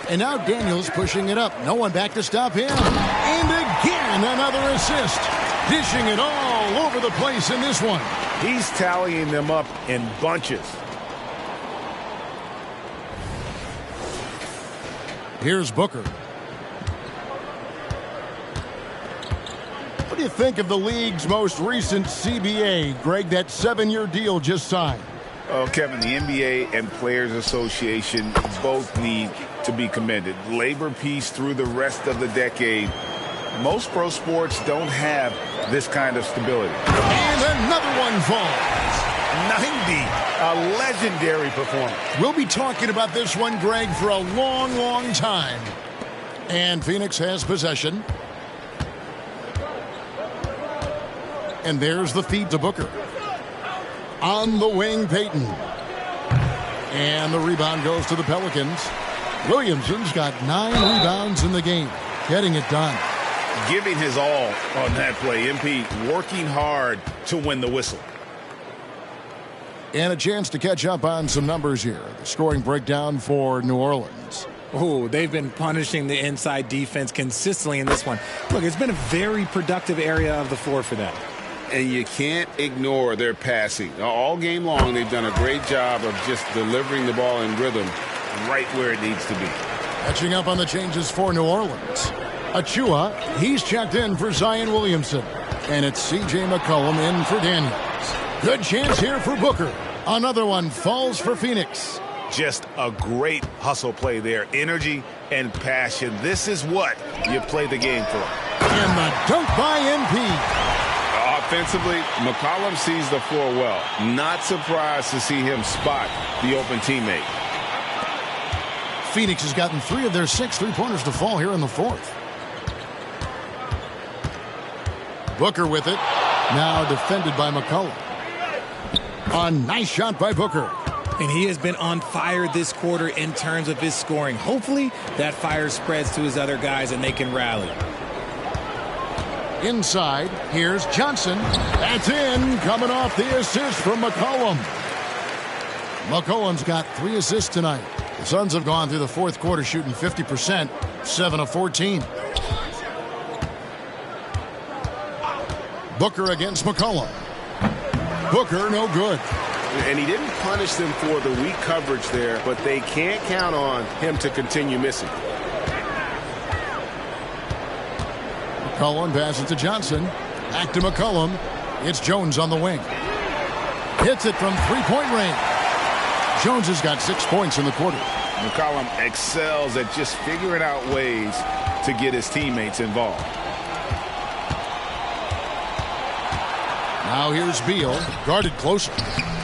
[SPEAKER 1] And now Daniels pushing it up. No one back to stop him. And again, another assist. Dishing it all over the place in this one.
[SPEAKER 5] He's tallying them up in bunches.
[SPEAKER 1] Here's Booker. What do you think of the league's most recent CBA, Greg, that 7-year deal just signed?
[SPEAKER 2] Oh, Kevin, the NBA and Players Association both need to be commended. Labor peace through the rest of the decade. Most pro sports don't have this kind of stability.
[SPEAKER 1] And another one falls.
[SPEAKER 5] 90, a legendary performance.
[SPEAKER 1] We'll be talking about this one, Greg, for a long, long time. And Phoenix has possession. And there's the feed to Booker. On the wing, Payton. And the rebound goes to the Pelicans. Williamson's got 9 rebounds in the game. Getting it done.
[SPEAKER 2] Giving his all on that play. MP working hard to win the whistle.
[SPEAKER 1] And a chance to catch up on some numbers here. The scoring breakdown for New Orleans.
[SPEAKER 3] Oh, they've been punishing the inside defense consistently in this one. Look, it's been a very productive area of the floor for them.
[SPEAKER 2] And you can't ignore their passing. All game long, they've done a great job of just delivering the ball in rhythm right where it needs to be.
[SPEAKER 1] Catching up on the changes for New Orleans. Achua, he's checked in for Zion Williamson. And it's C.J. McCollum in for Daniels. Good chance here for Booker. Another one falls for Phoenix.
[SPEAKER 5] Just a great hustle play there. Energy and passion. This is what you play the game for.
[SPEAKER 1] And the dunk by MP.
[SPEAKER 2] Offensively, McCollum sees the floor well. Not surprised to see him spot the open teammate.
[SPEAKER 1] Phoenix has gotten 3 of their 6 three-pointers to fall here in the fourth. Booker with it. Now defended by McCollum. A nice shot by Booker.
[SPEAKER 3] And he has been on fire this quarter in terms of his scoring. Hopefully that fire spreads to his other guys and they can rally.
[SPEAKER 1] Inside, here's Johnson. That's in, coming off the assist from McCollum. McCollum's got 3 assists tonight. The Suns have gone through the fourth quarter shooting 50%, 7 of 14. Booker against McCollum. Booker, no good.
[SPEAKER 5] And he didn't punish them for the weak coverage there, but they can't count on him to continue missing.
[SPEAKER 1] McCollum passes to Johnson. Back to McCollum. It's Jones on the wing. Hits it from three-point range. Jones has got 6 points in the quarter.
[SPEAKER 5] McCollum excels at just figuring out ways to get his teammates involved.
[SPEAKER 1] Now here's Beal, guarded closer.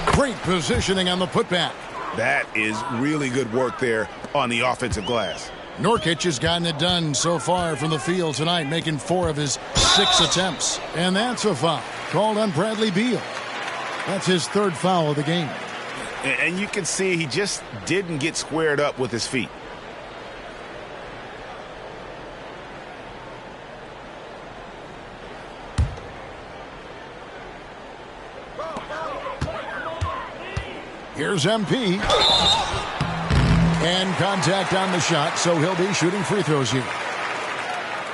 [SPEAKER 1] Great positioning on the putback.
[SPEAKER 5] That is really good work there on the offensive glass.
[SPEAKER 1] Nurkic has gotten it done so far from the field tonight, making 4 of his 6 attempts. And that's a foul called on Bradley Beal. That's his 3rd foul of the game.
[SPEAKER 5] And you can see he just didn't get squared up with his feet.
[SPEAKER 1] Here's MP. And contact on the shot, so he'll be shooting free throws here.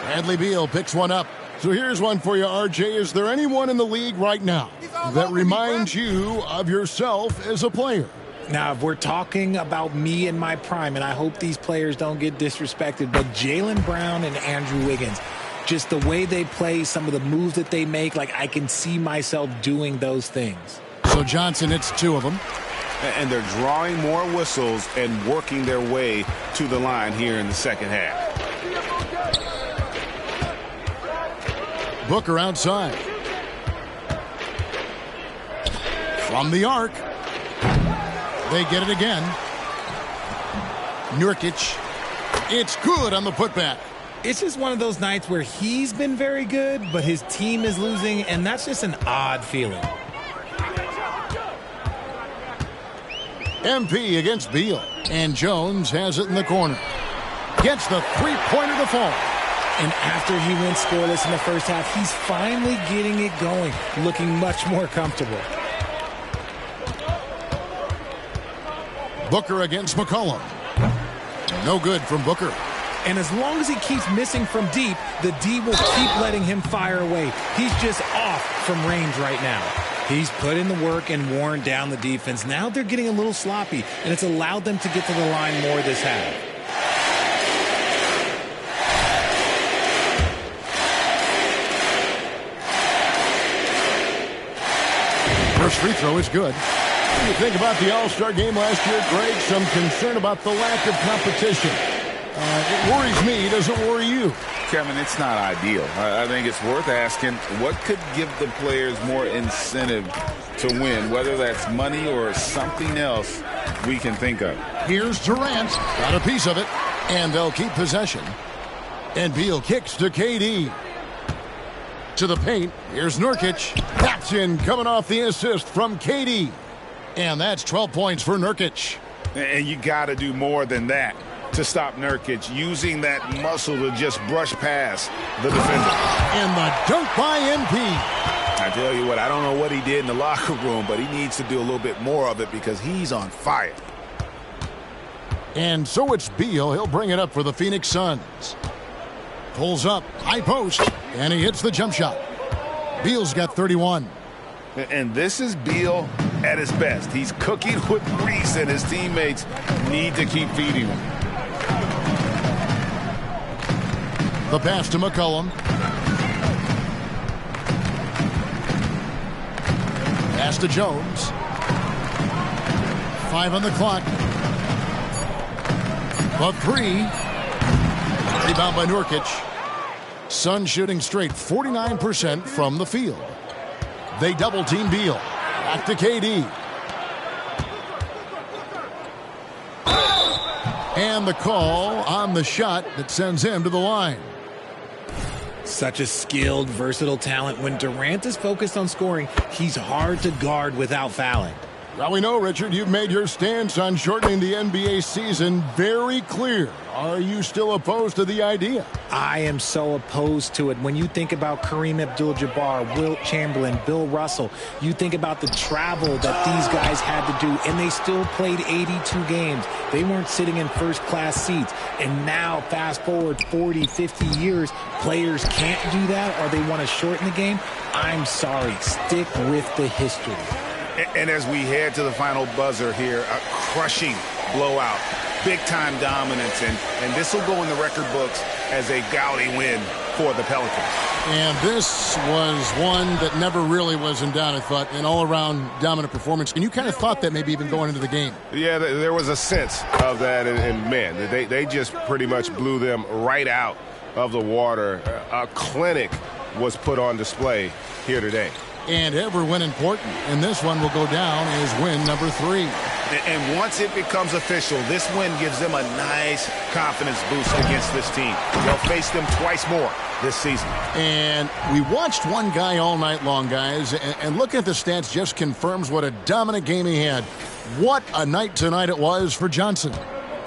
[SPEAKER 1] Bradley Beal picks one up. So here's one for you, RJ. Is there anyone in the league right now that reminds you of yourself as a player?
[SPEAKER 3] Now, if we're talking about me in my prime, and I hope these players don't get disrespected, but Jaylen Brown and Andrew Wiggins, just the way they play, some of the moves that they make, like I can see myself doing those things.
[SPEAKER 1] So Johnson hits 2 of them.
[SPEAKER 5] And they're drawing more whistles and working their way to the line here in the second half.
[SPEAKER 1] Booker outside. From the arc. They get it again. Nurkic. It's good on the putback.
[SPEAKER 3] It's just one of those nights where he's been very good, but his team is losing, and that's just an odd feeling.
[SPEAKER 1] MP against Beal. And Jones has it in the corner. Gets the three-pointer to fall.
[SPEAKER 3] And after he went scoreless in the first half, he's finally getting it going, looking much more comfortable.
[SPEAKER 1] Booker against McCollum. No good from Booker.
[SPEAKER 3] And as long as he keeps missing from deep, the D will keep letting him fire away. He's just off from range right now. He's put in the work and worn down the defense. Now they're getting a little sloppy, and it's allowed them to get to the line more this half.
[SPEAKER 1] First free throw is good. What do you think about the All-Star game last year, Greg? Some concern about the lack of competition. It worries me. Does it worry you?
[SPEAKER 2] Kevin, it's not ideal. I think it's worth asking what could give the players more incentive to win, whether that's money or something else we can think of.
[SPEAKER 1] Here's Durant. Got a piece of it. And they'll keep possession. And Beal kicks to KD. To the paint. Here's Nurkic. Taps in, coming off the assist from KD. And that's 12 points for Nurkic.
[SPEAKER 5] And you got to do more than that to stop Nurkic, using that muscle to just brush past the defender.
[SPEAKER 1] And the dunk by MP.
[SPEAKER 5] I tell you what, I don't know what he did in the locker room, but he needs to do a little bit more of it because he's on fire.
[SPEAKER 1] And so it's Beal. He'll bring it up for the Phoenix Suns. Pulls up, high post, and he hits the jump shot. Beal's got 31.
[SPEAKER 5] And this is Beal at his best. He's cooking with grease, and his teammates need to keep feeding him.
[SPEAKER 1] The pass to McCollum. Pass to Jones. 5 on the clock. The 3. Rebound by Nurkic. Suns shooting straight 49% from the field. They double team Beal. Back to KD. And the call on the shot that sends him to the line.
[SPEAKER 3] Such a skilled, versatile talent. When Durant is focused on scoring, he's hard to guard without fouling.
[SPEAKER 1] Well, we know, Richard, you've made your stance on shortening the NBA season very clear. Are you still opposed to the idea?
[SPEAKER 3] I am so opposed to it. When you think about Kareem Abdul-Jabbar, Wilt Chamberlain, Bill Russell, you think about the travel that these guys had to do, and they still played 82 games. They weren't sitting in first-class seats. And now, fast forward 40, 50 years, players can't do that, or they want to shorten the game. I'm sorry. Stick with the history.
[SPEAKER 5] And as we head to the final buzzer here, a crushing blowout, big-time dominance, and this will go in the record books as a gaudy win
[SPEAKER 9] for the Pelicans.
[SPEAKER 1] And this was one that never really was in doubt, I thought, an all-around dominant performance. And you kind of thought that maybe even going into the game.
[SPEAKER 9] Yeah, there was a sense of that, and man, they just pretty much blew them right out of the water. A clinic was put on display here today.
[SPEAKER 1] And every win important, and this one will go down as win number 3.
[SPEAKER 9] And once it becomes official, this win gives them a nice confidence boost against this team. They'll face them twice more this season.
[SPEAKER 1] And we watched one guy all night long, guys, and looking at the stats just confirms what a dominant game he had. What a night tonight it was for Johnson.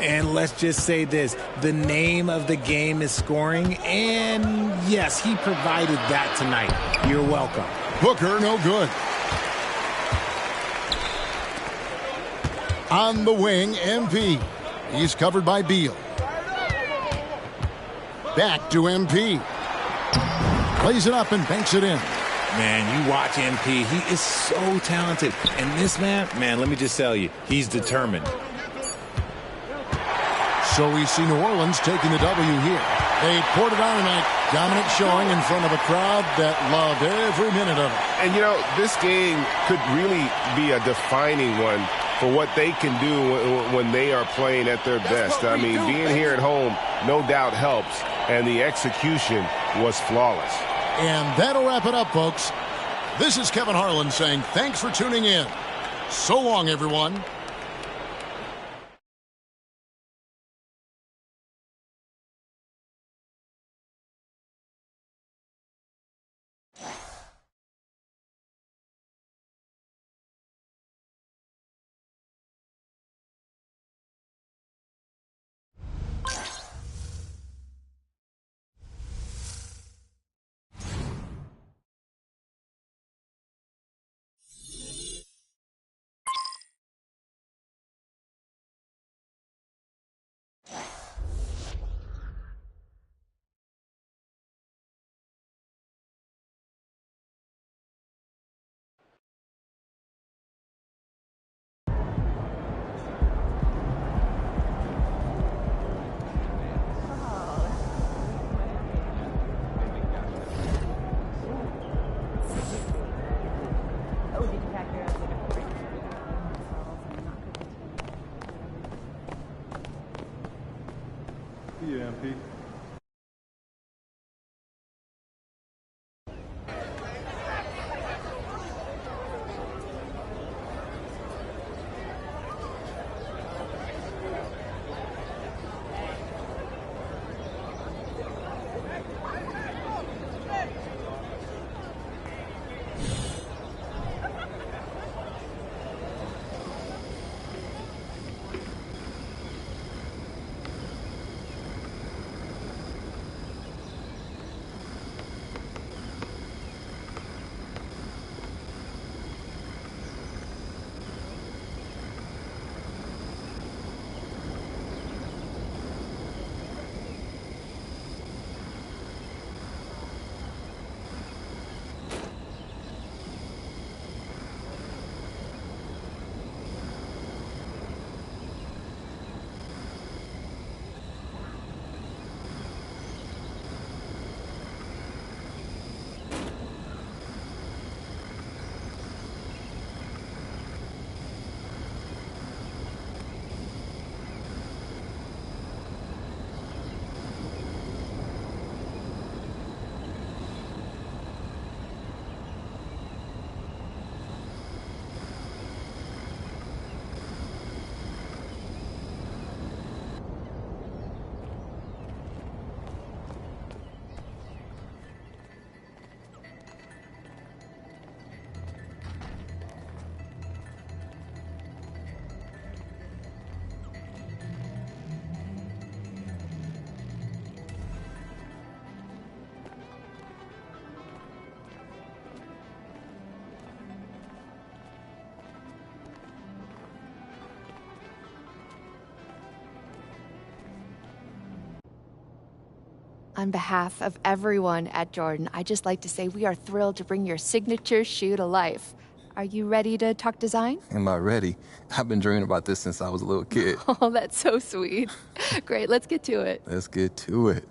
[SPEAKER 3] And let's just say this, the name of the game is scoring, and yes, he provided that tonight. You're welcome.
[SPEAKER 1] Booker, no good. On the wing, MP. He's covered by Beal. Back to MP. Plays it up and banks it in.
[SPEAKER 3] Man, you watch MP. He is so talented. And this man, let me just tell you, he's determined.
[SPEAKER 1] So we see New Orleans taking the W here. They poured it on tonight. Dominant showing in front of a crowd that loved every minute of it.
[SPEAKER 9] And, you know, this game could really be a defining one for what they can do when they are playing at their best. I mean, being here at home no doubt helps, and the execution was flawless.
[SPEAKER 1] And that'll wrap it up, folks. This is Kevin Harlan saying thanks for tuning in. So long, everyone.
[SPEAKER 10] Yeah, Pete.
[SPEAKER 11] On behalf of everyone at Jordan, I'd just like to say we are thrilled to bring your signature shoe to life. Are you ready to talk design?
[SPEAKER 12] Am I ready? I've been dreaming about this since I was a little kid.
[SPEAKER 11] Oh, that's so sweet. Great, let's get to it.
[SPEAKER 12] Let's get to it.